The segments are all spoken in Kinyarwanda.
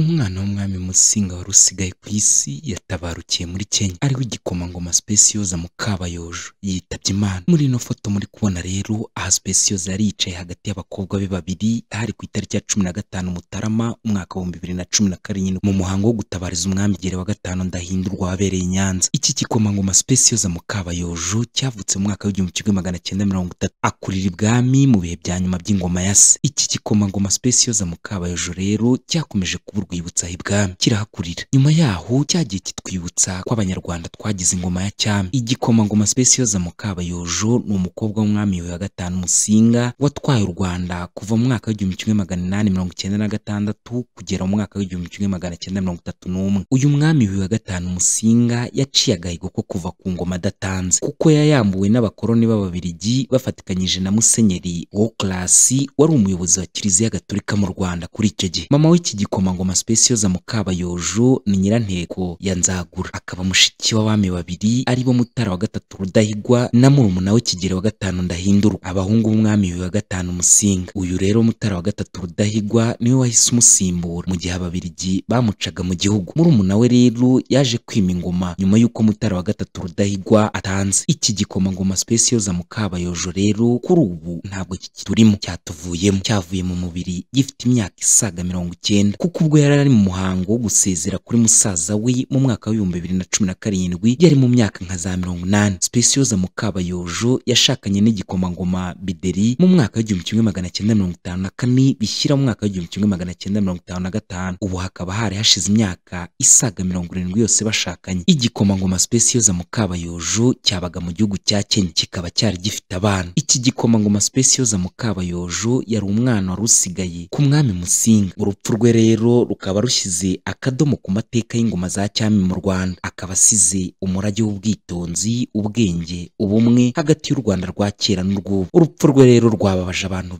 Umwana w'umwami Musinga wari usigaye ku isi yatabarukiye muri Kenya ariho igikomangoma Specioza Mukabayojo yitabye Imana. Muri ino foto muri kubona rero aha Specioza yari yicaye hagati y'abakobwa be babiri hari ku itariki ya 15 Mutarama umwaka wa 2017 mu muhango wo gutabariza umwami Kigeli wa gatanu Ndahindurwa wabereye i Nyanza. Iki gikomangoma Specioza Mukabayojo cyavutse mu mwaka w'1930 akurira ibwami mu bihe bya nyuma by'ingoma ya se. Iki gikomangoma Specioza Mukabayojo rero cyakomeje kuba urwibutso ibwami kirahakurira. Nyuma yaho cyagiye kitwibutsa ko abanyarwanda twagize ingoma ya cyami. Igikomangoma Specioza Mukabayojo ni umukobwa w'umwami Yuhi wa gatanu Musinga watwaye u Rwanda kuva mu mwaka w'1896 kugera mu mwaka w'1931. Uyu mwami Yuhi wa gatanu Musinga yaciye agahigo ko kuva ku ngoma adatanze, kuko yayambuwe n'abakoloni b'Ababiligi bafatikanyije na Musenyeri Woklasi wari umuyobozi wa Kiliziya Gatolika mu Rwanda kuri icyo gihe. Mama w'iki gikomangoma Specioza Mukabayojo ni Nyiranteko ya Nzagura, akaba mushiki w'abami babiri aribo Mutara wa gatatu Rudahigwa na murumuna we Kigeli wa gatanu Ndahindurwa, abahungu b'umwami Yuhi wa gatanu Musinga. Uyu rero Mutara wa gatatu Rudahigwa niwe wahise umusimbura mu gihe Ababiligi bamucaga mu gihugu. Murumuna we rero yaje kwima ingoma nyuma y'uko Mutara wa gatatu Rudahigwa atanze. Iki gikomangoma Specioza Mukabayojo rero kuri ubu ntabwo kiturimo, cyatuvuyemo, cyavuye mu mubiri gifite imyaka isaga 90, kuko ubwo yari ari mu muhango wo gusezera kuri musaza we mu mwaka wa 2017 yari mu myaka nka za 80. Specioza Mukabayojo yashakanye n'igikomangoma Bideri mu mwaka wa 1954 bishyira mu mwaka wa 1955. Ubu hakaba hari hashize imyaka isaga 70 yose bashakanye. Igikomangoma Specioza Mukabayojo cyabaga mu gihugu cya Kenya, kikaba cyari gifite abana. Iki gikomangoma Specioza Mukabayojo yari umwana wari usigaye ku mwami Musinga. Urupfu rwe rero rukaba rushyize akadomo ku mateka y'ingoma za cyami mu Rwanda, akaba asize umurage w'ubwitonzi, ubwenge, ubumwe hagati y'u Rwanda rwa kera n'urw'ubu. Urupfu rwe rero rwababaje abantu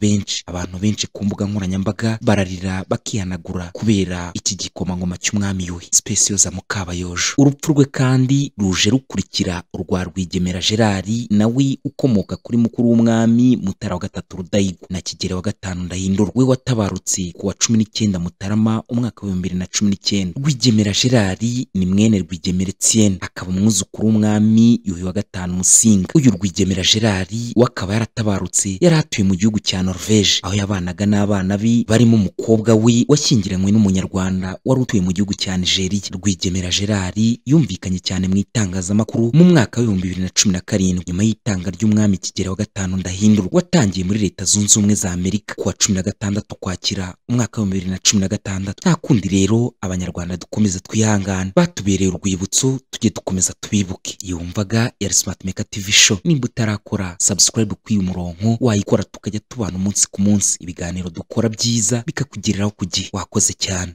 benshi ku mbuga nkoranyambaga bararira bakihanagura kubera iki gikomangoma cy'umwami Yuhi Specioza Mukabayojo. Urupfu rwe kandi ruje rukurikira urwa Rwigemera Gerard nawe ukomoka kuri mukuru w'umwami Mutara wa gatatu Rudahigwa na Kigeli wa gatanu Ndahindurwa, we watabarutse ku wa 19 Mutarama umwaka wa 2019. Rwigemera Gerard ni mwene Rwigemera Etienne, akaba umwuzukuru w'umwami Yuhi wa gatanu Musinga. Uyu Rwigemera Gerard wakaba yaratabarutse yari atuye mu gihugu cya Norvège, aho yabanaga n'abana be barimo umukobwa we washyingiranywe n'umunyarwanda wari utuye mu gihugu cya Nigeria. Rwigemera Gerard yumvikanye cyane mu itangazamakuru mu mwaka wa 2017 nyuma y'itanga ry'umwami Kigeli wa gatanu Ndahindurwa watangiye muri Leta Zunze Ubumwe za Amerika ku wa 16 Ukwakira umwaka wa 2016. Nta kundi rero abanyarwanda dukomeza twihangana, batubereye urwibutso, tujye dukomeza tubibuke. Yumvaga yari Smart Maker TV show. Nimba utarakora subscribe kuri uyu murongo wayikora, tukajya tubana umunsi ku munsi, ibiganiro dukora byiza bikakugiriraho ku gihe. Wakoze cyane.